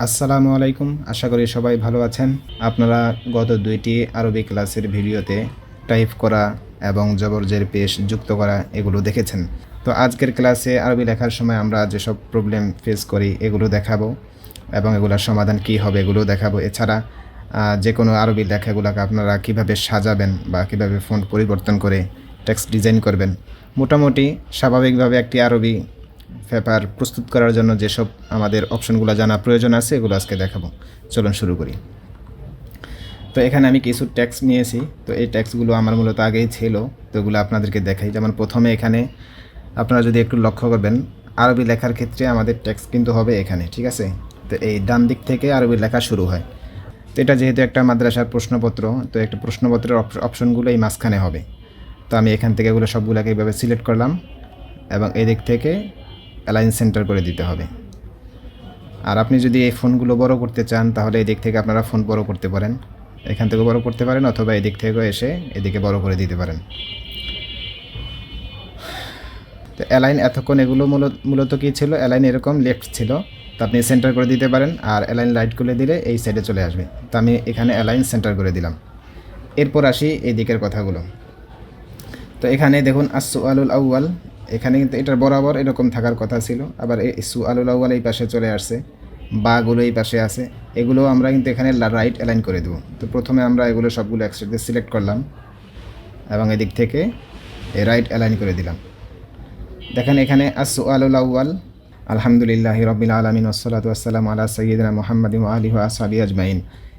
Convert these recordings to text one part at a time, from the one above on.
আসসালামু আলাইকুম। আশা করি সবাই ভালো আছেন। আপনারা গত ২টি আরবি ক্লাসের ভিডিওতে টাইপ করা এবং জবর জের পেশ যুক্ত করা এগুলো দেখেছেন। তো আজকের ক্লাসে আরবি লেখার সময় আমরা যেসব প্রবলেম ফেস করি এগুলো দেখাবো এবং এগুলোর সমাধান কী হবে এগুলো দেখাবো। এছাড়া যে কোনো আরবি লেখাগুলোকে আপনারা কীভাবে সাজাবেন বা কীভাবে ফন্ট পরিবর্তন করে টেক্সট ডিজাইন করবেন। মোটামুটি স্বাভাবিকভাবে একটি আরবি পেপার প্রস্তুত করার জন্য যেসব আমাদের অপশনগুলো জানা প্রয়োজন আছে এগুলো আজকে দেখাবো। চলুন শুরু করি। তো এখানে আমি কিছু ট্যাক্স নিয়েছি। তো এই ট্যাক্সগুলো আমার মূলত আগেই ছিল, তো এগুলো আপনাদেরকে দেখাই। যেমন প্রথমে এখানে আপনারা যদি একটু লক্ষ্য করবেন, আরবি লেখার ক্ষেত্রে আমাদের ট্যাক্স কিন্তু হবে এখানে, ঠিক আছে। তো এই ডান দিক থেকে আরবি লেখা শুরু হয়। তো এটা যেহেতু একটা মাদ্রাসার প্রশ্নপত্র, তো একটা প্রশ্নপত্রের অপশনগুলো এই মাঝখানে হবে। তো আমি এখান থেকে এগুলো সবগুলোকে এইভাবে সিলেক্ট করলাম এবং এই দিক থেকে অ্যালাইন সেন্টার করে দিতে হবে। আর আপনি যদি এই ফোনগুলো বড় করতে চান তাহলে এই দিক থেকে আপনারা ফোন বড় করতে পারেন, এখান থেকে বড় করতে পারেন, অথবা এই দিক থেকেও এসে এদিকে বড় করে দিতে পারেন। তো অ্যালাইন এতক্ষণ এগুলো মূলত কী ছিল, অ্যালাইন এরকম লেফট ছিল, তো আপনি সেন্টার করে দিতে পারেন। আর অ্যালাইন রাইট করে দিলে এই সাইডে চলে আসবে। তো আমি এখানে অ্যালাইন সেন্টার করে দিলাম। এরপর আসি এই দিকের কথাগুলো। তো এখানে দেখুন আস-সুআলুল আউয়াল, এখানে কিন্তু এটার বরাবর এরকম থাকার কথা ছিল, আবার এই সুআলুল আউয়াল এই পাশে চলে আসছে, বাগুলো এই পাশে আছে। এগুলো আমরা কিন্তু এখানে রাইট অ্যালাইন করে দেবো। তো প্রথমে আমরা এগুলো সবগুলো একসাথে সিলেক্ট করলাম এবং এদিক থেকে রাইট অ্যালাইন করে দিলাম। দেখেন এখানে আস-সুআলুল আউয়াল, আলহামদুলিল্লাহি রাব্বিল আলামিন ওয়াসসালাতু ওয়াসসালামু আলা সাইয়্যিদিনা মুহাম্মাদিন ওয়া আলিহি ওয়া আসহাবিহি আজমাইন।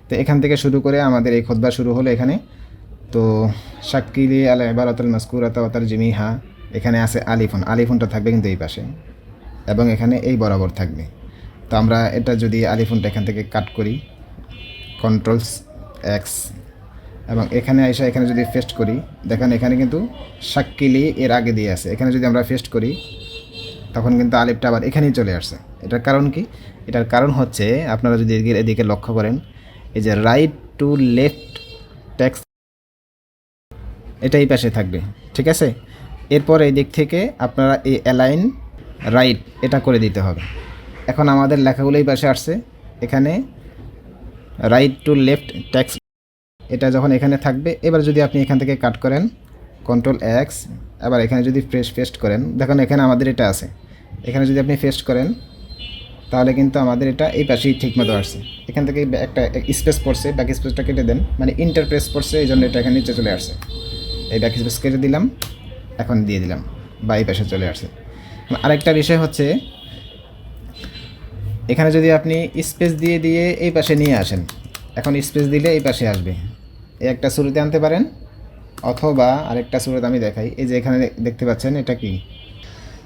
তো এখান থেকে শুরু করে আমাদের এই খুতবা শুরু হলো এখানে। তো শাক্কিলি আল ইবারাতুল মাযকুরাতা ওয়া তারজিমিহা, এখানে আছে আলিফুন, আলিফুনটা থাকবে কিন্তু এই পাশে এবং এখানে এই বরাবর থাকবে। তো আমরা এটা যদি আলিফুনটা এখান থেকে কাট করি, কন্ট্রোলস এক্স, এবং এখানে এসে এখানে যদি পেস্ট করি, দেখেন এখানে কিন্তু শাক্কিলি এর আগে দিয়ে আছে, এখানে যদি আমরা পেস্ট করি তখন কিন্তু আলিফটা আবার এখানেই চলে আসছে। এটার কারণ কি? এটার কারণ হচ্ছে আপনারা যদি এদিকে লক্ষ্য করেন, এই যে রাইট টু লেফট টেক্সট এটা এই পাশে থাকবে, ঠিক আছে। এরপর এই দিক থেকে আপনারা এই অ্যালাইন রাইট এটা করে দিতে হবে। এখন আমাদের লেখাগুলো এই পাশে আসছে, এখানে রাইট টু লেফট টেক্সট এটা যখন এখানে থাকবে, এবার যদি আপনি এখান থেকে কাট করেন কন্ট্রোল এক্স, আবার এখানে যদি পেস্ট করেন, দেখুন এখানে আমাদের এটা আছে, এখানে যদি আপনি পেস্ট করেন তাহলে কিন্তু আমাদের এটা এই পাশেই ঠিকমতো আসছে। এখান থেকে একটা স্পেস পড়ছে, ব্যাক স্পেসটা কেটে দেন, মানে ইন্টারপ্রেস পড়ছে, এই জন্য এটা এখানে নিচে চলে আসছে। এই ব্যাক স্পেস কেটে দিলাম, এখন দিয়ে দিলাম, বা এই পাশে চলে আসছে। আরেকটা বিষয় হচ্ছে, এখানে যদি আপনি স্পেস দিয়ে দিয়ে এই পাশে নিয়ে আসেন, এখন স্পেস দিলে এই পাশে আসবে, এই একটা শুরুতে আনতে পারেন, অথবা আরেকটা শুরুতে আমি দেখাই। এই যে এখানে দেখতে পাচ্ছেন এটা কি,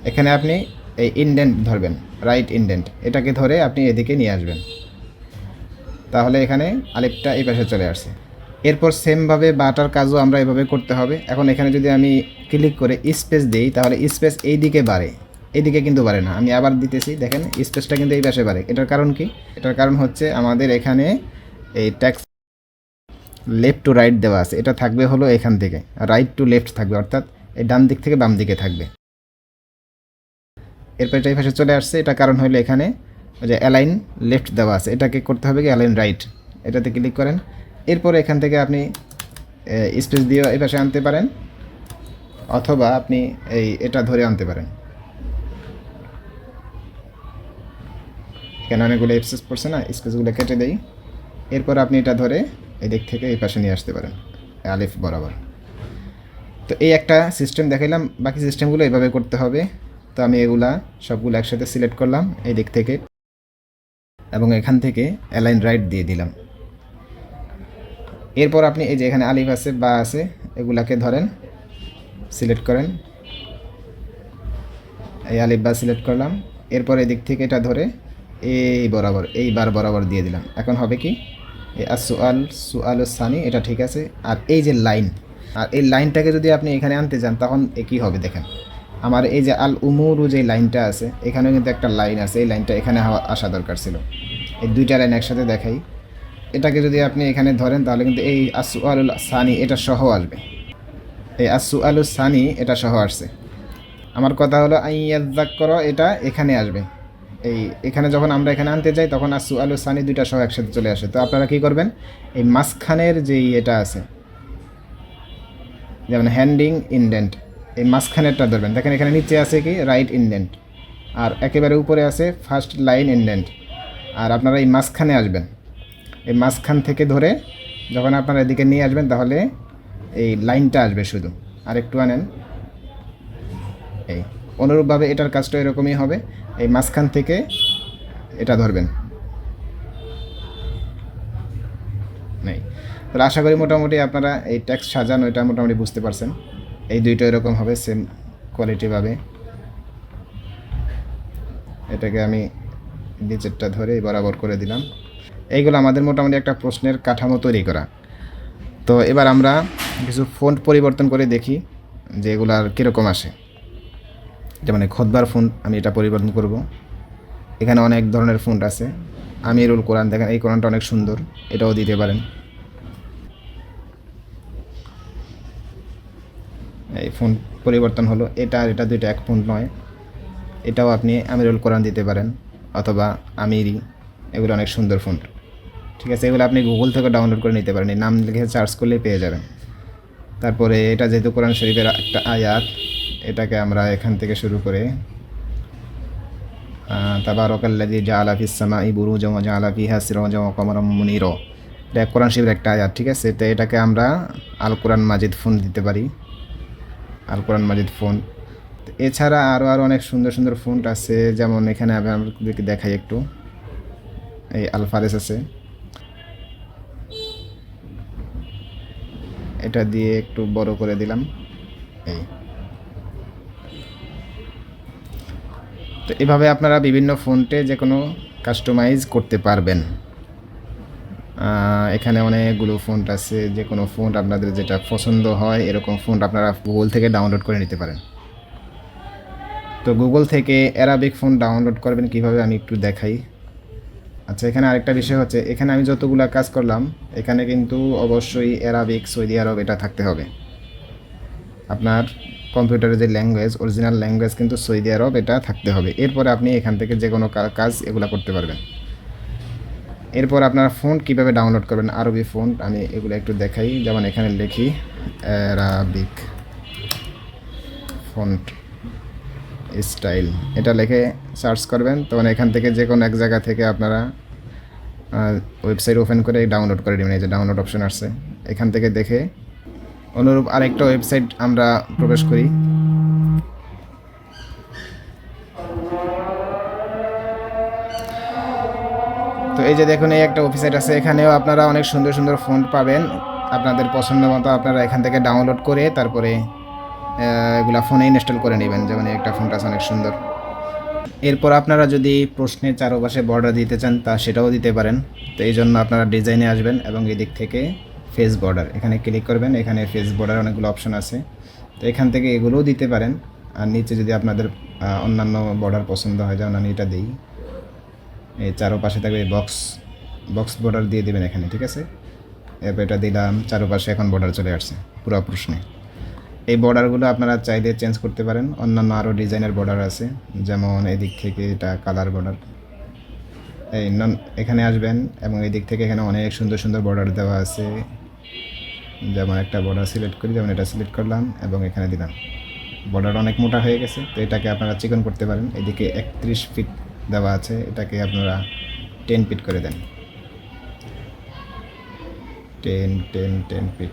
এখানে আপনি এই ইনডেন্ট ধরবেন, রাইট ইনডেন্ট, এটাকে ধরে আপনি এদিকে নিয়ে আসবেন, তাহলে এখানে আলিফটা এই পাশে চলে আসছে। এরপর সেমভাবে বাটার কাজও আমরা এভাবে করতে হবে। এখন এখানে যদি আমি ক্লিক করে স্পেস দিই তাহলে স্পেস এই দিকে বাড়ে, এইদিকে কিন্তু বাড়ে না। আমি আবার দিতেছি, দেখেন স্পেসটা কিন্তু এই পাশে বাড়ে। এটার কারণ কি? এটার কারণ হচ্ছে আমাদের এখানে এই ট্যাক্স লেফট টু রাইট দেওয়া আছে, এটা থাকবে হলো এখান থেকে রাইট টু লেফট থাকবে, অর্থাৎ এই ডান দিক থেকে বাম দিকে থাকবে। এরপর এটা এই পাশে চলে আসছে, এটা কারণ হলো এখানে যে অ্যালাইন লেফট দেওয়া আছে, এটাকে করতে হবে কি অ্যালাইন রাইট, এটাতে ক্লিক করেন। এরপর এখান থেকে আপনি স্পেস দিয়ে এই পাশে আনতে পারেন, অথবা আপনি এটা ধরে আনতে পারেন। এখানে অনেকগুলো স্পেস পড়ছে না, স্পেসগুলো কেটে দেই। এরপর আপনি এটা ধরে এই দিক থেকে এই পাশে নিয়ে আসতে পারেন আলিফ বরাবর। তো এই একটা সিস্টেম দেখাইলাম, বাকি সিস্টেমগুলো এইভাবে করতে হবে। তো আমি এগুলা সবগুলো একসাথে সিলেক্ট করলাম এই দিক থেকে, এবং এখান থেকে অ্যালাইন রাইট দিয়ে দিলাম। এরপর আপনি এই যে এখানে আলিফ আছে বা আছে, এগুলাকে ধরেন, সিলেক্ট করেন, এই আলিফ বা সিলেক্ট করলাম। এরপর এই দিক থেকে এটা ধরে এই বরাবর, এই বার বরাবর দিয়ে দিলাম। এখন হবে কি, এই সুআল সানি এটা ঠিক আছে। আর এই যে লাইন, আর এই লাইনটাকে যদি আপনি এখানে আনতে চান তখন কী হবে দেখেন, আমার এই যে আল উমুরু যে লাইনটা আছে, এখানেও কিন্তু একটা লাইন আছে, এই লাইনটা এখানে আসা দরকার ছিল। এই দুইটা লাইন একসাথে দেখাই, এটাকে যদি আপনি এখানে ধরেন তাহলে কিন্তু এই আসুআলুল সানি এটা সহ আসবে, এই আসুআলুল সানি এটা সহ আসছে। আমার কথা হলো আইয়াজ্জাক করো, এটা এখানে আসবে, এই এখানে যখন আমরা এখানে আনতে যাই তখন আসু আলু সানি দুইটা সহ একসাথে চলে আসে। তো আপনারা কী করবেন, এই মাঝখানের যেই এটা আছে যেমন হ্যান্ডিং ইনডেন্ট, এই মাঝখানেরটা ধরবেন। দেখেন এখানে নিচে আছে কি রাইট ইনডেন্ট, আর একেবারে উপরে আছে ফার্স্ট লাইন ইনডেন্ট। আর আপনারা এই মাঝখানে আসবেন, এই মাঝখান থেকে ধরে যখন আপনারা এদিকে নিয়ে আসবেন তাহলে এই লাইনটা আসবে শুধু। আর একটু আনেন, এই অনুরূপভাবে এটার কাজটা এরকমই হবে। এই মাঝখান থেকে এটা ধরবেন। নেই, তাহলে আশা করি মোটামুটি আপনারা এই টেক্সট সাজানো এটা মোটামুটি বুঝতে পারছেন। এই দুইটা এরকম হবে সেম কোয়ালিটিভাবে। এটাকে আমি নিচেরটা ধরে বরাবর করে দিলাম। এইগুলো আমাদের মোটামুটি একটা প্রশ্নের কাঠামো তৈরি করা। তো এবার আমরা কিছু ফন্ট পরিবর্তন করে দেখি যে এগুলার কীরকম আসে। যেমন খোদবার ফন্ট আমি এটা পরিবর্তন করব। এখানে অনেক ধরনের ফন্ট আছে। আমিরুল কোরআন, দেখেন এই কোরআনটা অনেক সুন্দর, এটাও দিতে পারেন। এই ফন্ট পরিবর্তন হলো, এটা আর এটা দুইটা এক ফন্ট নয়। এটাও আপনি আমিরুল কোরআন দিতে পারেন অথবা আমিরি, এগুলো অনেক সুন্দর ফন্ট। ঠিক আছে, এগুলো আপনি গুগল থেকে ডাউনলোড করে নিতে পারেন, এই নাম লিখে সার্চ করলেই পেয়ে যাবেন। তারপরে এটা যেহেতু কোরআন শরীফের একটা আয়াত, এটাকে আমরা এখান থেকে শুরু করে তাবারাকাল্লাযী জাআলা ফিস সামাই বুরুজান ওয়া জাআলা ফিহা সিরাজান ওয়া কমারাম মুনীরা, এটা কোরআন শরীফের একটা আয়াত। ঠিক আছে, তো এটাকে আমরা আল কোরআন মাজিদ ফন্ট দিতে পারি, আল কোরআন মাজিদ ফন্ট। এছাড়া আরও অনেক সুন্দর সুন্দর ফন্ট আছে। যেমন এখানে আমি আপনাদেরকে দেখাই একটু, এই আল ফারেস আছে, এটা দিয়ে একটু বড় করে দিলাম। এই তো এভাবে আপনারা বিভিন্ন ফন্টে যে কোনো কাস্টমাইজ করতে পারবেন। এখানে অনেকগুলো ফন্ট আছে, যে কোনো ফন্ট আপনাদের যেটা পছন্দ হয় এরকম ফন্ট আপনারা গুগল থেকে ডাউনলোড করে নিতে পারেন। তো গুগল থেকে অ্যারাবিক ফন্ট ডাউনলোড করবেন কিভাবে আমি একটু দেখাই। আচ্ছা, এখানে আরেকটা বিষয় হচ্ছে, এখানে আমি যতগুলো কাজ করলাম এখানে কিন্তু অবশ্যই অ্যারাবিক, সৌদি আরব এটা থাকতে হবে। আপনার কম্পিউটারের যে ল্যাঙ্গুয়েজ, অরিজিনাল ল্যাঙ্গুয়েজ কিন্তু সৌদি আরব এটা থাকতে হবে। এরপরে আপনি এখান থেকে যে কোনো কাজ এগুলো করতে পারবেন। এরপর আপনার ফন্ট কীভাবে ডাউনলোড করবেন, আরবি ফন্ট আমি এগুলো একটু দেখাই। যেমন এখানে লিখি অ্যারাবিক ফন্ট স্টাইল, এটা লিখে সার্চ করবেন। তখন এখান থেকে যে কোনো এক জায়গা থেকে আপনারা ওয়েবসাইট ওপেন করে ডাউনলোড করে দেবেন। এই যে ডাউনলোড অপশন আসছে, এখান থেকে দেখে অনুরূপ আরেকটা ওয়েবসাইট আমরা প্রবেশ করি। তো এই যে দেখুন এই একটা ওয়েবসাইট আছে, এখানেও আপনারা অনেক সুন্দর সুন্দর ফন্ট পাবেন আপনাদের পছন্দ মতো। আপনারা এখান থেকে ডাউনলোড করে তারপরে এগুলা ফোনে ইনস্টল করে নেবেন। যেমন একটা ফন্ট আছে অনেক সুন্দর। এরপর আপনারা যদি প্রশ্নের চারপাশে বর্ডার দিতে চান তা সেটাও দিতে পারেন। তো এই জন্য আপনারা ডিজাইনে আসবেন এবং এদিক থেকে ফেস বর্ডার এখানে ক্লিক করবেন। এখানে ফেস বর্ডার অনেকগুলো অপশন আছে, তো এখান থেকে এগুলোও দিতে পারেন। আর নিচে যদি আপনাদের অন্যান্য বর্ডার পছন্দ হয়, যেমন আমি এটা দিই, এই চারপাশে থাকবে বক্স বর্ডার দিয়ে দেবেন এখানে। ঠিক আছে, এরপর এটা দিলাম, চারপাশে এখন বর্ডার চলে আসছে পুরো প্রশ্নে। এই বর্ডারগুলো আপনারা চাইলে চেঞ্জ করতে পারেন। অন্যান্য আরও ডিজাইনের বর্ডার আছে, যেমন এদিক থেকে এটা কালার বর্ডার। এই এখানে আসবেন এবং এই দিক থেকে এখানে অনেক সুন্দর সুন্দর বর্ডার দেওয়া আছে। যেমন একটা বর্ডার সিলেক্ট করি, যেমন এটা সিলেক্ট করলাম এবং এখানে দিলাম। বর্ডার অনেক মোটা হয়ে গেছে, তো এটাকে আপনারা চিকন করতে পারেন। এদিকে 31 ফিট দেওয়া আছে, এটাকে আপনারা 10 ফিট করে দেন। 10 ফিট।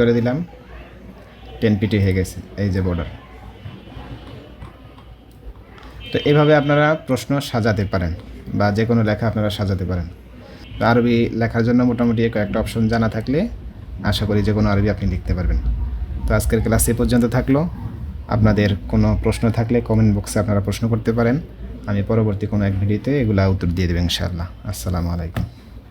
করে দিলাম, 10 ফিটই হয়ে গেছে এই যে বর্ডার। তো এভাবে আপনারা প্রশ্ন সাজাতে পারেন বা যে কোনো লেখা আপনারা সাজাতে পারেন। তো আরবি লেখার জন্য মোটামুটি কয়েকটা অপশন জানা থাকলে আশা করি যে কোনো আরবি আপনি লিখতে পারবেন। তো আজকের ক্লাস এ পর্যন্ত থাকলো। আপনাদের কোনো প্রশ্ন থাকলে কমেন্ট বক্সে আপনারা প্রশ্ন করতে পারেন। আমি পরবর্তী কোনো এক ভিডিওতে এগুলা উত্তর দিয়ে দেবেন ইনশাআল্লাহ। আসসালামু আলাইকুম।